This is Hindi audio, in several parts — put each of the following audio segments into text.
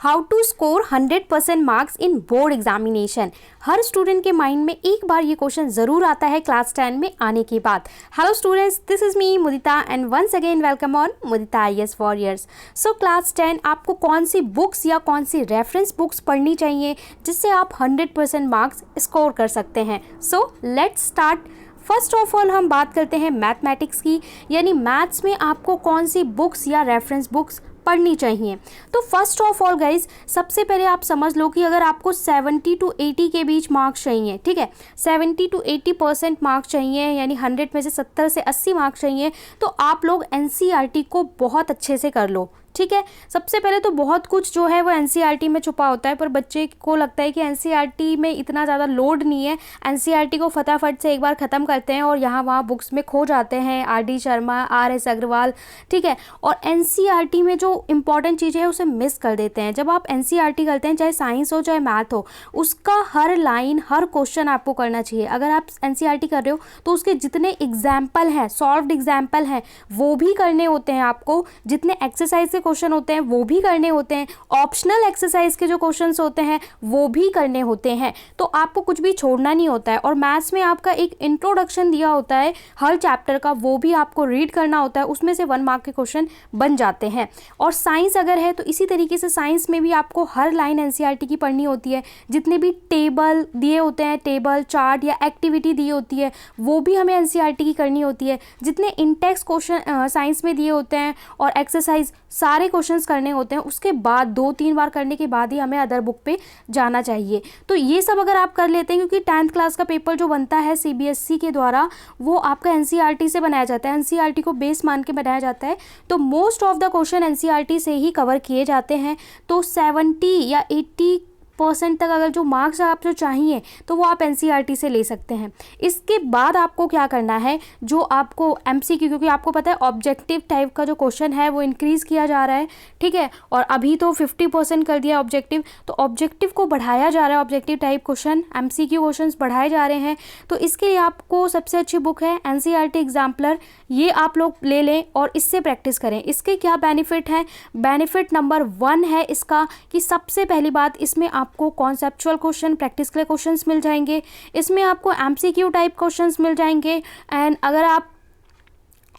How to score 100% marks in board examination. हर स्टूडेंट के माइंड में एक बार ये क्वेश्चन ज़रूर आता है क्लास 10 में आने के बाद। Hello students, this is me Mudita and once again welcome on Mudita IAS warriors. So class 10 आपको कौन सी बुक्स या कौन सी रेफरेंस बुक्स पढ़नी चाहिए जिससे आप 100% मार्क्स स्कोर कर सकते हैं। So let's start. First of all हम बात करते हैं मैथमेटिक्स की, यानी मैथ्स में आपको कौन सी बुक्स या रेफरेंस बुक्स पढ़नी चाहिए। तो फर्स्ट ऑफ ऑल गाइज, सबसे पहले आप समझ लो कि अगर आपको 70 to 80 के बीच मार्क्स चाहिए, ठीक है, 70 to 80% मार्क्स चाहिए, यानी 100 में से 70 से 80 मार्क्स चाहिए, तो आप लोग NCERT को बहुत अच्छे से कर लो। ठीक है, सबसे पहले तो बहुत कुछ जो है वो NCERT में छुपा होता है, पर बच्चे को लगता है कि NCERT में इतना ज़्यादा लोड नहीं है, NCERT को फटाफट से एक बार ख़त्म करते हैं और यहाँ वहाँ बुक्स में खो जाते हैं, RD शर्मा, RS अग्रवाल, ठीक है, और NCERT में जो इंपॉर्टेंट चीज़ है उसे मिस कर देते हैं। जब आप NCERT करते हैं, चाहे साइंस हो चाहे मैथ हो, उसका हर लाइन हर क्वेश्चन आपको करना चाहिए। अगर आप NCERT कर रहे हो तो उसके जितने एग्जाम्पल हैं, सॉल्व्ड एग्जाम्पल हैं, वो भी करने होते हैं आपको। जितने एक्सरसाइज के क्वेश्चन होते हैं वो भी करने होते हैं, ऑप्शनल एक्सरसाइज के जो क्वेश्चंस होते हैं वो भी करने होते हैं, तो आपको कुछ भी छोड़ना नहीं होता है। और मैथ्स में आपका एक इंट्रोडक्शन दिया होता है हर चैप्टर का, वो भी आपको रीड करना होता है, उसमें से 1 मार्क के क्वेश्चन बन जाते हैं। और साइंस अगर है तो इसी तरीके से साइंस में भी आपको हर लाइन NCERT की पढ़नी होती है। जितने भी टेबल दिए होते हैं, टेबल चार्ट या एक्टिविटी दी होती है, वो भी हमें NCERT की करनी होती है। जितने इंटेक्स्ट क्वेश्चन साइंस में दिए होते हैं और एक्सरसाइज सारे क्वेश्चंस करने होते हैं, उसके बाद 2-3 बार करने के बाद ही हमें अदर बुक पे जाना चाहिए। तो ये सब अगर आप कर लेते हैं, क्योंकि 10th क्लास का पेपर जो बनता है CBSE के द्वारा, वो आपका NCERT से बनाया जाता है, NCERT को बेस मान के बनाया जाता है, तो most of the question NCERT से ही कवर किए जाते हैं। तो 70 या 80% तक अगर जो मार्क्स आप जो चाहिए तो वो आप NCERT से ले सकते हैं। इसके बाद आपको क्या करना है, जो आपको MCQ, क्योंकि आपको पता है ऑब्जेक्टिव टाइप का जो क्वेश्चन है वो इंक्रीज़ किया जा रहा है, ठीक है, और अभी तो 50% कर दिया ऑब्जेक्टिव, तो ऑब्जेक्टिव को बढ़ाया जा रहा है, objective type question MCQ question बढ़ाए जा रहे हैं। तो इसके लिए आपको सबसे अच्छी बुक है NCERT एग्जाम्पलर, ये आप लोग ले लें और इससे प्रैक्टिस करें। इसके क्या बेनिफिट हैं? बेनिफिट नंबर 1 है इसका कि सबसे पहली बात, इसमें आपको कॉन्सेप्चुअल क्वेश्चन, प्रैक्टिस के लिए क्वेश्चंस मिल जाएंगे, इसमें आपको MCQ टाइप क्वेश्चंस मिल जाएंगे। एंड अगर आप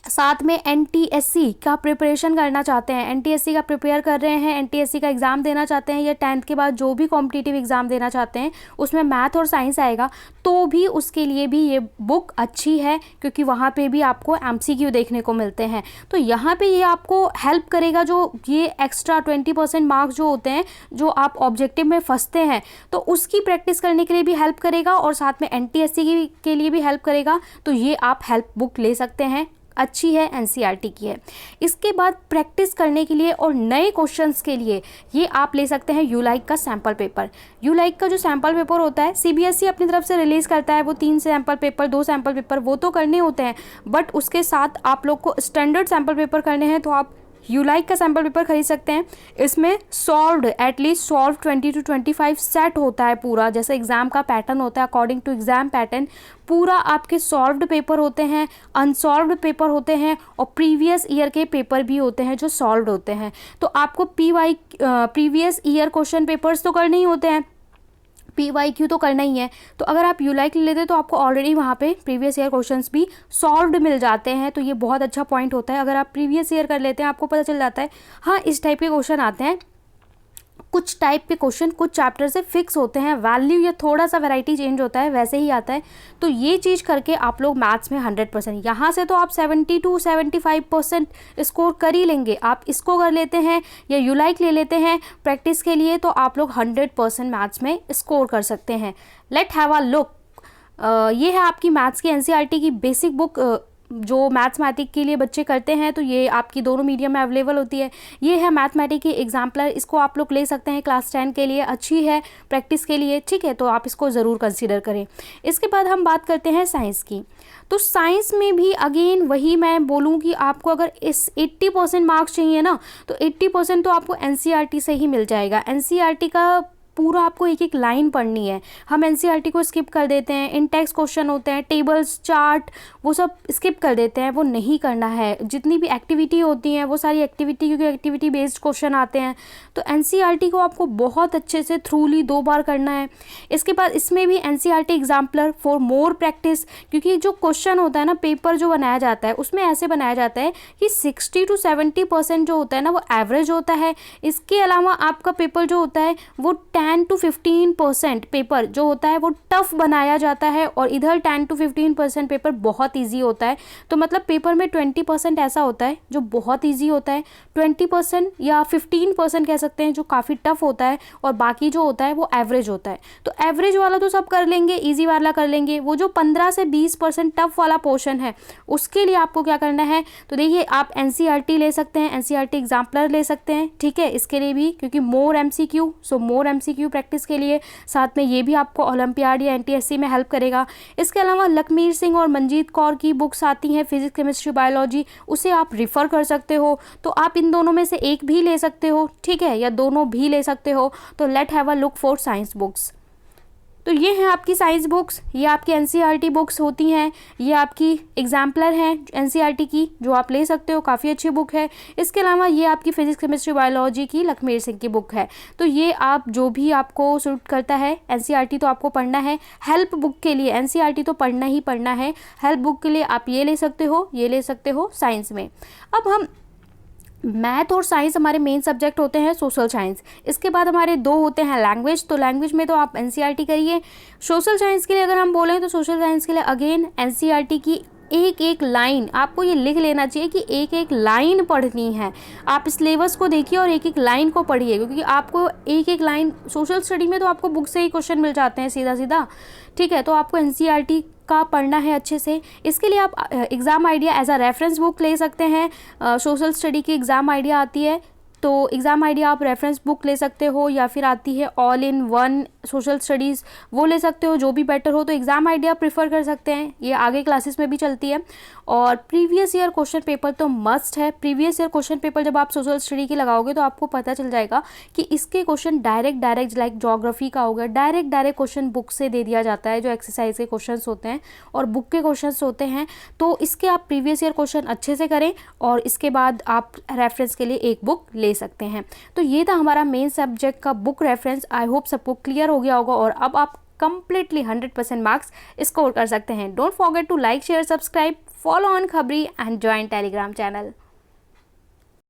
साथ में NTSC का प्रिपरेशन करना चाहते हैं, NTSC का प्रिपेयर कर रहे हैं, NTSC का एग्ज़ाम देना चाहते हैं, या 10th के बाद जो भी कॉम्पिटिटिव एग्ज़ाम देना चाहते हैं उसमें मैथ और साइंस आएगा, तो भी उसके लिए भी ये बुक अच्छी है, क्योंकि वहाँ पे भी आपको MCQ देखने को मिलते हैं। तो यहाँ पे ये आपको हेल्प करेगा, जो ये एक्स्ट्रा 20% मार्क्स जो होते हैं, जो आप ऑब्जेक्टिव में फंसते हैं, तो उसकी प्रैक्टिस करने के लिए भी हेल्प करेगा और साथ में NTSC के लिए भी हेल्प करेगा। तो ये आप हेल्प बुक ले सकते हैं, अच्छी है, NCERT की है। इसके बाद प्रैक्टिस करने के लिए और नए क्वेश्चंस के लिए ये आप ले सकते हैं ULIKE का सैम्पल पेपर। ULIKE का जो सैम्पल पेपर होता है, CBSE अपनी तरफ से रिलीज़ करता है, वो 3 सैम्पल पेपर, 2 सैम्पल पेपर वो तो करने होते हैं, बट उसके साथ आप लोग को स्टैंडर्ड सैम्पल पेपर करने हैं, तो आप ULIKE का सैम्पल पेपर खरीद सकते हैं। इसमें solved, at least solve 20 to 25 set होता है पूरा, जैसे एग्ज़ाम का पैटर्न होता है, अकॉर्डिंग टू एग्ज़ाम पैटर्न पूरा आपके सॉल्व्ड पेपर होते हैं, अनसॉल्व्ड पेपर होते हैं, और प्रीवियस ईयर के पेपर भी होते हैं जो सॉल्व्ड होते हैं। तो आपको प्रीवियस ईयर क्वेश्चन पेपर्स तो करने ही होते हैं, PYQ तो करना ही है। तो अगर आप ULIKE ले लेते हैं तो आपको ऑलरेडी वहाँ पे प्रीवियस ईयर क्वेश्चंस भी सॉल्व्ड मिल जाते हैं, तो ये बहुत अच्छा पॉइंट होता है। अगर आप प्रीवियस ईयर कर लेते हैं, आपको पता चल जाता है हाँ इस टाइप के क्वेश्चन आते हैं। कुछ टाइप के क्वेश्चन कुछ चैप्टर से फिक्स होते हैं, वैल्यू या थोड़ा सा वैरायटी चेंज होता है, वैसे ही आता है। तो ये चीज़ करके आप लोग मैथ्स में 100%, यहाँ से तो आप 70 to 75% स्कोर कर ही लेंगे। आप इसको कर लेते हैं या ULIKE ले लेते हैं प्रैक्टिस के लिए, तो आप लोग 100% मैथ्स में स्कोर कर सकते हैं। Let have a look. ये है आपकी मैथ्स की NCERT की बेसिक बुक, जो मैथमेटिक के लिए बच्चे करते हैं, तो ये आपकी दोनों मीडियम में अवेलेबल होती है। ये है मैथमेटिक की एग्जाम्पलर, इसको आप लोग ले सकते हैं क्लास 10 के लिए, अच्छी है प्रैक्टिस के लिए, ठीक है, तो आप इसको ज़रूर कंसीडर करें। इसके बाद हम बात करते हैं साइंस की। तो साइंस में भी अगेन वही मैं बोलूँ कि आपको अगर इस 80% मार्क्स चाहिए ना, तो 80% तो आपको NCERT से ही मिल जाएगा। NCERT का पूरा आपको एक एक लाइन पढ़नी है। हम एनसीईआरटी को स्किप कर देते हैं, इन टेक्स्ट क्वेश्चन होते हैं, टेबल्स, चार्ट, वो सब स्किप कर देते हैं, वो नहीं करना है। जितनी भी एक्टिविटी होती हैं वो सारी एक्टिविटी, क्योंकि एक्टिविटी बेस्ड क्वेश्चन आते हैं, तो एनसीईआरटी को आपको बहुत अच्छे से थ्रूली 2 बार करना है। इसके बाद इसमें भी NCERT exemplar for more practice, क्योंकि जो क्वेश्चन होता है ना, पेपर जो बनाया जाता है उसमें ऐसे बनाया जाता है कि 60 to 70% जो होता है ना वो एवरेज होता है। इसके अलावा आपका पेपर जो होता है वो 10 to 15% पेपर जो होता है वो टफ बनाया जाता है, और इधर 10 to 15% पेपर बहुत ईजी होता है। तो मतलब पेपर में 20% ऐसा होता है जो बहुत ईजी होता है, 20% या 15% कह सकते हैं जो काफ़ी टफ होता है, और बाकी जो होता है वो एवरेज होता है। तो एवरेज वाला तो सब कर लेंगे, ईजी वाला कर लेंगे। वो जो 15 से 20% टफ वाला पोर्शन है उसके लिए आपको क्या करना है, तो देखिए आप एनसीईआरटी ले सकते हैं, एनसीईआरटी एग्जाम्पलर ले सकते हैं, ठीक है, इसके लिए भी, क्योंकि मोर एमसीक्यू, सो मोर एमसीक्यू प्रैक्टिस के लिए साथ में ये भी आपको ओलंपियाड या एनटीएससी में हेल्प करेगा। इसके अलावा लखमीर सिंह और मंजीत कौर की बुक्स आती हैं, फिजिक्स, केमिस्ट्री, बायोलॉजी, उसे आप रिफ़र कर सकते हो। तो आप इन दोनों में से एक भी ले सकते हो, ठीक है, या दोनों भी ले सकते हो। तो let have a look for science books. तो ये हैं आपकी साइंस बुक्स, ये आपकी एनसीईआरटी बुक्स होती हैं, ये आपकी एग्जाम्पलर हैं एनसीईआरटी की जो आप ले सकते हो, काफ़ी अच्छी बुक है। इसके अलावा ये आपकी फिजिक्स, केमिस्ट्री, बायोलॉजी की लखमीर सिंह की बुक है। तो ये आप जो भी आपको सूट करता है, एनसीईआरटी तो आपको पढ़ना है, हेल्प बुक के लिए एनसीईआरटी तो पढ़ना ही पढ़ना है, हेल्प बुक के लिए आप ये ले सकते हो, ये ले सकते हो साइंस में। अब हम मैथ और साइंस हमारे मेन सब्जेक्ट होते हैं, सोशल साइंस। इसके बाद हमारे 2 होते हैं लैंग्वेज, तो लैंग्वेज में तो आप एनसीईआरटी करिए। सोशल साइंस के लिए अगर हम बोलें तो सोशल साइंस के लिए अगेन एनसीईआरटी की एक एक लाइन आपको ये लिख लेना चाहिए कि एक एक लाइन पढ़नी है। आप सिलेबस को देखिए और एक एक लाइन को पढ़िए, क्योंकि आपको एक एक लाइन, सोशल स्टडी में तो आपको बुक से ही क्वेश्चन मिल जाते हैं सीधा सीधा, ठीक है, तो आपको एनसीईआरटी का पढ़ना है अच्छे से। इसके लिए आप exam idea as a reference book ले सकते हैं। सोशल स्टडी की एग्ज़ाम आइडिया आती है, तो एग्ज़ाम आइडिया आप रेफरेंस बुक ले सकते हो, या फिर आती है all in one social studies, वो ले सकते हो, जो भी बेटर हो। तो एग्ज़ाम आइडिया प्रेफर कर सकते हैं, ये आगे क्लासेस में भी चलती है। और प्रीवियस ईयर क्वेश्चन पेपर तो मस्ट है। प्रीवियस ईयर क्वेश्चन पेपर जब आप सोशल स्टडी की लगाओगे तो आपको पता चल जाएगा कि इसके क्वेश्चन डायरेक्ट लाइक ज्योग्राफी का होगा, डायरेक्ट क्वेश्चन बुक से दे दिया जाता है, जो एक्सरसाइज के क्वेश्चन होते हैं और बुक के क्वेश्चन होते हैं। तो इसके आप प्रीवियस ईयर क्वेश्चन अच्छे से करें, और इसके बाद आप रेफरेंस के लिए एक बुक ले सकते हैं। तो ये था हमारा मेन सब्जेक्ट का बुक रेफरेंस। आई होप सबको क्लियर हो गया होगा, और अब आप कंप्लीटली 100% मार्क्स स्कोर कर सकते हैं। Don't forget to like, share, subscribe, follow on Khabri and join Telegram channel.